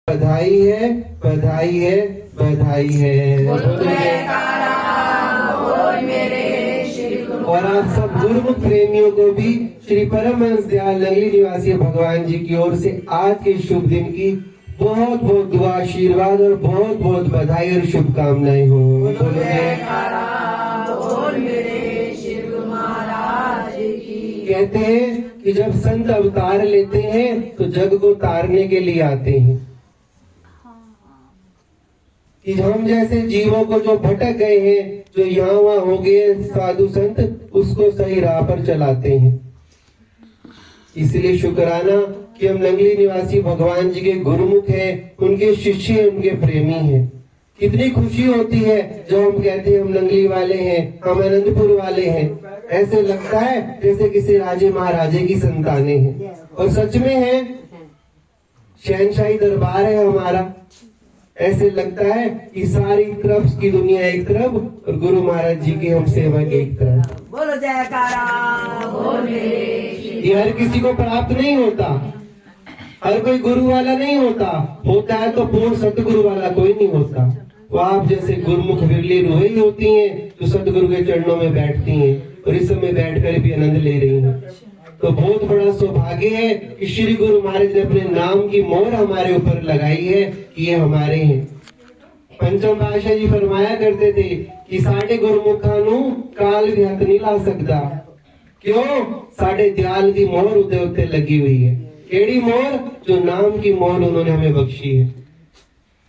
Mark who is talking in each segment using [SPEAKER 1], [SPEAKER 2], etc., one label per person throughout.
[SPEAKER 1] बधाई है, बधाई है, बधाई है। और आप सब गुरुमुख प्रेमियों को भी श्री परमहंस दयाल नगली निवासी भगवान जी की ओर से आज के शुभ दिन की बहुत बहुत दुआ, आशीर्वाद और बहुत बहुत बधाई और शुभकामनाएं हो। कहते हैं कि जब संत अवतार लेते हैं तो जग को तारने के लिए आते हैं, कि हम जैसे जीवों को जो भटक गए हैं, जो यहाँ वहाँ हो गए, साधु संत उसको सही राह पर चलाते हैं। इसलिए शुक्राना कि हम नगली निवासी भगवान जी के गुरुमुख हैं, उनके शिष्य हैं, उनके प्रेमी हैं। कितनी खुशी होती है जब हम कहते हैं हम नंगली वाले हैं, हम अनंतपुर वाले हैं। ऐसे लगता है जैसे किसी राजे महाराजे की संतानें हैं, और सच में है, शहनशाही दरबार है हमारा। ऐसे लगता है कि सारी तरफ की दुनिया एक तरफ और गुरु महाराज जी के हम सेवक एक तरफ।
[SPEAKER 2] बोलो जयकारा बोले।
[SPEAKER 1] ये हर किसी को प्राप्त नहीं होता, हर कोई गुरु वाला नहीं होता, होता है तो पूर्ण सतगुरु वाला कोई नहीं होता। वो आप जैसे गुरुमुख विरली रूहें ही होती हैं जो सतगुरु के चरणों में बैठती हैं और इस समय बैठकर भी आनंद ले रही हैं। तो बहुत बड़ा सौभाग्य है कि श्री गुरु महाराज ने अपने नाम की मोहर हमारे ऊपर लगाई है कि ये हमारे हैं। पंचम पातशाह जी फरमाया करते थे कि साढ़े गुरुमुखा नू काल भी हाथ नहीं ला सकता। क्यों? साढ़े दयाल की मोहर उदे उत्ते लगी हुई है। केड़ी मोहर? जो नाम की मोहर उन्होंने हमें बख्शी है।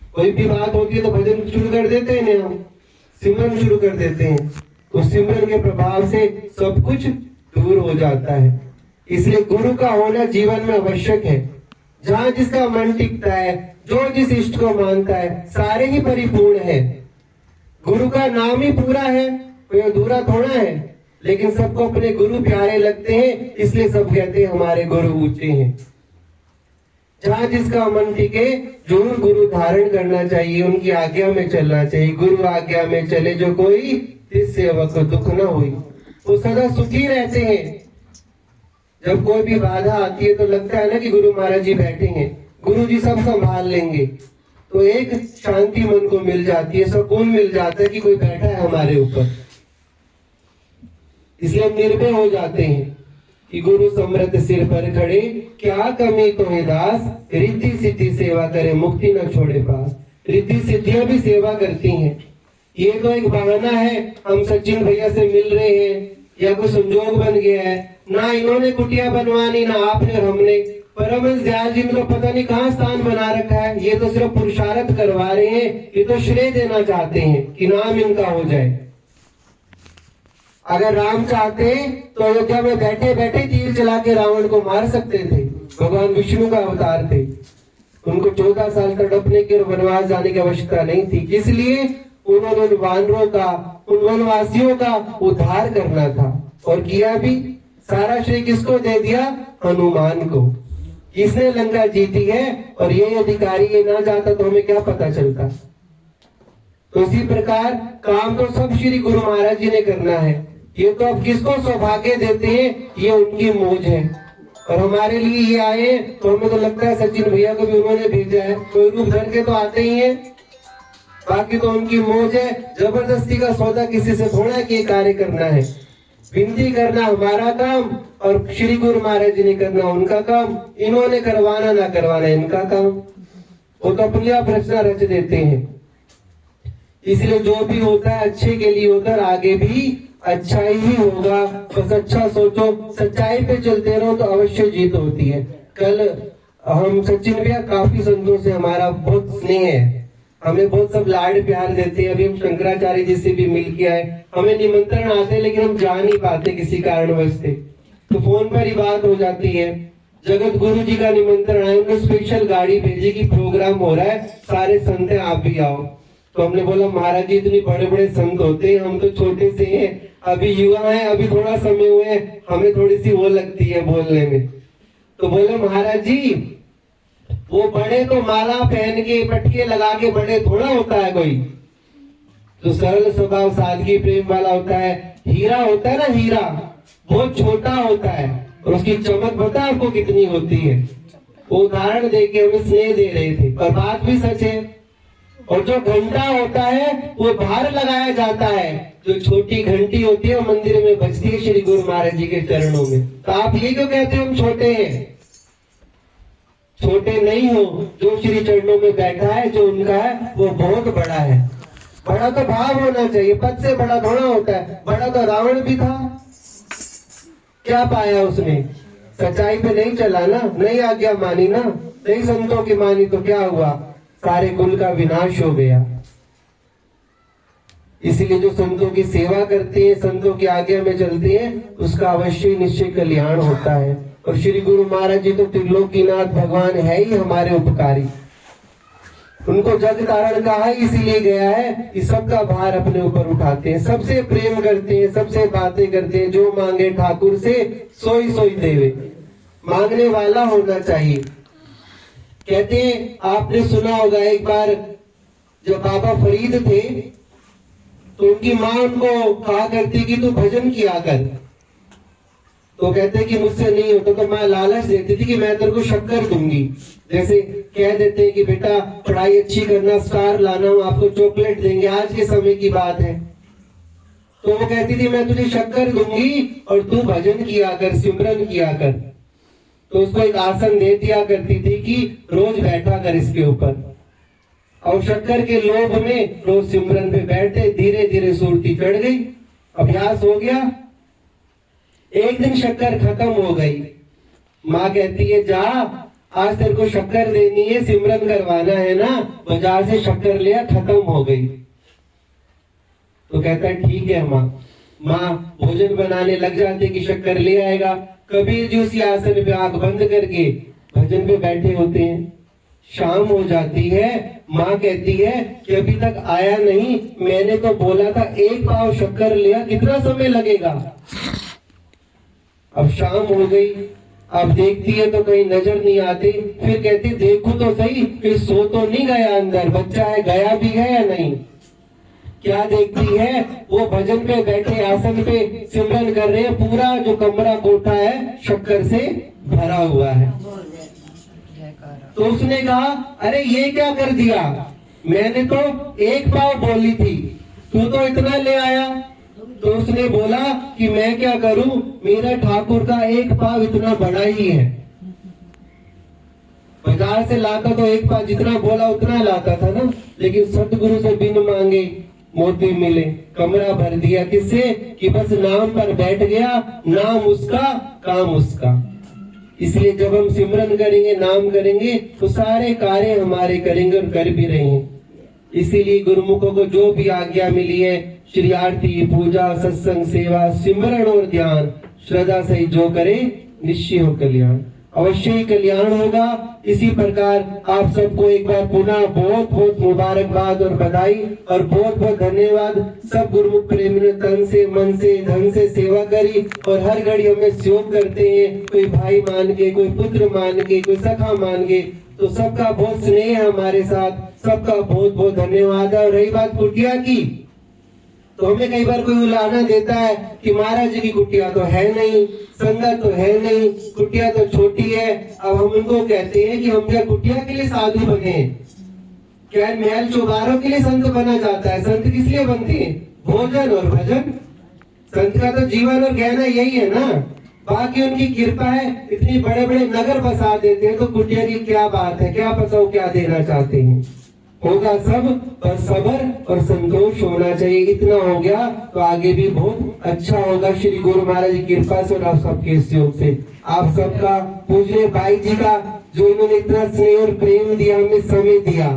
[SPEAKER 1] कोई भी बात होती है तो भजन शुरू कर देते हैं ना, हम सिमरन शुरू कर देते हैं, तो सिमरन के प्रभाव से सब कुछ दूर हो जाता है। इसलिए गुरु का होना जीवन में आवश्यक है। जहाँ जिसका मन टिकता है, जो जिस इष्ट को मानता है, सारे ही परिपूर्ण है। गुरु का नाम ही पूरा है, कोई अधूरा थोड़ा है। लेकिन सबको अपने गुरु प्यारे लगते हैं, इसलिए सब कहते हैं हमारे गुरु ऊंचे हैं। जहाँ जिसका मन टिके जरूर गुरु धारण करना चाहिए, उनकी आज्ञा में चलना चाहिए। गुरु आज्ञा में चले जो कोई, इस सेवक को दुख न हुई। वो सदा सुखी रहते हैं। जब कोई भी बाधा आती है तो लगता है ना कि गुरु महाराज जी बैठे हैं, गुरु जी सब संभाल लेंगे, तो एक शांति मन को मिल जाती है, सुकून मिल जाता है कि कोई बैठा है हमारे ऊपर। इसलिए हम निर्भय हो जाते हैं कि गुरु समृत सिर पर खड़े, क्या कमी तो है दास, रिद्धि सिद्धि सेवा करे, मुक्ति न छोड़े पास। रिद्धि सिद्धियां भी सेवा करती हैं। ये तो एक बहाना है, हम सचिन भैया से मिल रहे हैं या कोई संजोग बन गया है। ना इन्होंने कुटिया बनवानी, ना आपने और हमने। परमहंस दयाल जी ने तो पता नहीं कहाँ स्थान बना रखा है। ये तो सिर्फ पुरुषार्थ करवा रहे हैं, ये तो श्रेय देना चाहते हैं कि नाम इनका हो जाए। अगर राम चाहते तो अयोध्या में बैठे बैठे तीर चला के रावण को मार सकते थे। भगवान विष्णु का अवतार थे, उनको 14 साल तड़पने के वनवास जाने की आवश्यकता नहीं थी। इसलिए उन्होंने उन वानरों का, उन वनवासियों का उद्धार करना था, और किया भी। सारा श्रेय किसको दे दिया? हनुमान को। किसने लंका जीती है, और ये अधिकारी ये ना जाता तो हमें क्या पता चलता। तो इसी प्रकार काम तो सब श्री गुरु महाराज जी ने करना है। ये तो अब किसको सौभाग्य देते हैं, ये उनकी मौज है। और हमारे लिए ये आए तो हमें तो लगता है सचिन भैया को भी उन्होंने भेजा है, कोई रूप धर के तो आते ही है। बाकी तो उनकी मौज है। जबरदस्ती का सौदा किसी से थोड़ा कि कार्य करना है। विनती करना हमारा काम, और श्री गुरु महाराज जी ने करना उनका काम। इन्होंने करवाना ना करवाना इनका काम। वो तो अपनी आप रचना रच देते हैं। इसलिए जो भी होता है अच्छे के लिए होता है, आगे भी अच्छा ही होगा। बस अच्छा सोचो, सच्चाई पे चलते रहो तो अवश्य जीत होती है। कल हम सचिन भैया काफी संतों से हमारा बहुत स्नेह है, हमें बहुत सब लाड प्यार देते हैं। अभी हम शंकराचार्य जी से भी मिल के आए। हमें निमंत्रण आते हैं लेकिन हम जा नहीं पाते किसी कारणवश से, तो फोन पर ही बात हो जाती है। जगत गुरु जी का निमंत्रण आया, उन्होंने स्पेशल गाड़ी भेजी कि प्रोग्राम हो रहा है, सारे संत हैं, आप भी आओ। तो हमने बोला महाराज जी इतने बड़े बड़े संत होते हैं, हम तो छोटे से हैं, अभी युवा हैं, अभी थोड़ा समय हुए हैं, हमें थोड़ी सी वो लगती है बोलने में। तो बोले महाराज जी वो बड़े तो माला पहन के पटके लगा के बड़े थोड़ा होता है कोई। जो सरल स्वभाव सादगी प्रेम वाला होता है, हीरा होता है ना, हीरा बहुत छोटा होता है और उसकी चमक पता है आपको कितनी होती है। वो उदाहरण देके हमें स्नेह दे रहे थे और बात भी सच है। और जो घंटा होता है वो बाहर लगाया जाता है, जो छोटी घंटी होती है वो मंदिर में बजती है श्री गुरु महाराज जी के चरणों में। तो आप ये क्यों कहते हो हम छोटे हैं? छोटे नहीं हो, जो श्री चरणों में बैठा है, जो उनका है वो बहुत बड़ा है। बड़ा तो भाव होना चाहिए, पद से बड़ा थोड़ा होता है। बड़ा तो रावण भी था, क्या पाया उसने? सच्चाई पे नहीं चला ना, नहीं आज्ञा मानी ना, नहीं संतों की मानी, तो क्या हुआ? सारे कुल का विनाश हो गया। इसीलिए जो संतों की सेवा करते हैं, संतों की आज्ञा में चलते हैं, उसका अवश्य निश्चय कल्याण होता है। और श्री गुरु महाराज जी तो त्रिलोकीनाथ भगवान है ही हमारे उपकारी। उनको जग तारण कहा है, इसीलिए गया है कि सबका भार अपने ऊपर उठाते हैं, सबसे प्रेम करते हैं, सबसे बातें करते हैं। जो मांगे ठाकुर से सोई सोई देवे, मांगने वाला होना चाहिए। कहते हैं, आपने सुना होगा एक बार जब बाबा फरीद थे तो उनकी माँ उनको कहा करती कि तू भजन किया कर। तो कहते कि मुझसे नहीं होता, तो माँ लालच देती थी कि मैं तेरे को शक्कर दूंगी। जैसे कह देते हैं कि बेटा पढ़ाई अच्छी करना, स्टार लाना, हम आपको चॉकलेट देंगे, आज के समय की बात है। तो वो कहती थी मैं तुझे शक्कर दूंगी और तू भजन किया कर, सिमरन किया कर। तो उसको एक आसन दे दिया करती थी कि रोज बैठा कर इसके ऊपर। और शक्कर के लोभ में रोज सिमरन पे बैठे, धीरे धीरे सुरती चढ़ गई, अभ्यास हो गया। एक दिन शक्कर खत्म हो गई। माँ कहती है जा, आज तेरे को शक्कर देनी है, सिमरन करवाना है ना, बाजार से शक्कर लिया, खत्म हो गई। तो कहता है ठीक है माँ। माँ भोजन बनाने लग जाते कि शक्कर ले आएगा। कबीर जी उसी आसन पे आंख बंद करके भजन पे बैठे होते हैं। शाम हो जाती है, माँ कहती है कि अभी तक आया नहीं, मैंने तो बोला था एक पाव शक्कर लिया, कितना समय लगेगा? अब शाम हो गई, अब देखती है तो कहीं नजर नहीं आती। फिर कहती देखो तो सही, फिर सो तो नहीं गया अंदर, बच्चा है, गया भी है या नहीं? क्या देखती है? वो भजन पे बैठे आसन पे सिमरन कर रहे हैं, पूरा जो कमरा कोठा है शक्कर से भरा हुआ है। तो उसने कहा अरे ये क्या कर दिया, मैंने तो एक पाव बोली थी, तू तो इतना ले आया। तो उसने बोला कि मैं क्या करूं, मेरा ठाकुर का एक पाव इतना बड़ा ही है। बाजार से लाता तो एक पाव जितना बोला उतना लाता था ना, लेकिन सतगुरु से बिन मांगे मोती मिले। कमरा भर दिया किससे? कि बस नाम पर बैठ गया, नाम उसका, काम उसका। इसलिए जब हम सिमरन करेंगे, नाम करेंगे, तो सारे कार्य हमारे करेंगे और कर भी रहे हैं। इसीलिए गुरुमुखों को जो भी आज्ञा मिली है, श्री आरती, पूजा, सत्संग, सेवा, सिमरन और ध्यान श्रद्धा से जो करे निश्चय हो कल्याण, अवश्य ही कल्याण होगा। इसी प्रकार आप सबको एक बार पुनः बहुत बहुत मुबारकबाद और बधाई और बहुत बहुत धन्यवाद। सब गुरुमुख प्रेमी ने तन से, मन से, धन से सेवा करी और हर घड़ी हमें सहयोग करते हैं, कोई भाई मान के, कोई पुत्र मान के, कोई सखा मान के। तो सबका बहुत स्नेह है हमारे साथ, सबका बहुत बहुत धन्यवाद है। और रही बात कुटिया की, तो हमें कई बार कोई उलाहना देता है कि महाराज जी की कुटिया तो है नहीं, संगत तो है नहीं, कुटिया तो छोटी है। अब हम उनको कहते हैं कि हम क्या कुटिया के लिए साधु बने? क्या महल चौबारों के लिए संत बना जाता है? संत किस लिए बनते हैं? भोजन और भजन। संत का तो जीवन और कहना यही है ना। बाकी उनकी कृपा है, इतनी बड़े बड़े नगर बसा देते हैं, तो कुटिया की क्या बात है? क्या पता वो क्या देना चाहते हैं। होगा सब, पर सब्र और संतोष होना चाहिए। इतना हो गया तो आगे भी बहुत अच्छा होगा श्री गुरु महाराज की कृपा से और आप सबके सहयोग से। आप सबका पूजने भाई जी का, जो इन्होंने इतना स्नेह और प्रेम दिया, हमें समय दिया,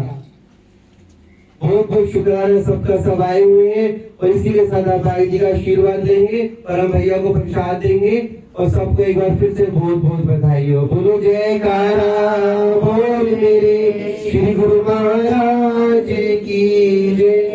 [SPEAKER 1] बहुत बहुत शुक्राना सबका। सब आए हुए हैं और इसी के साथ आप भाई जी का आशीर्वाद लेंगे और हम भैया को प्रसाद देंगे। और सबको एक बार फिर से बहुत बहुत बधाई हो। बोलो जयकारा बोल मेरे श्री गुरु महाराज की जय।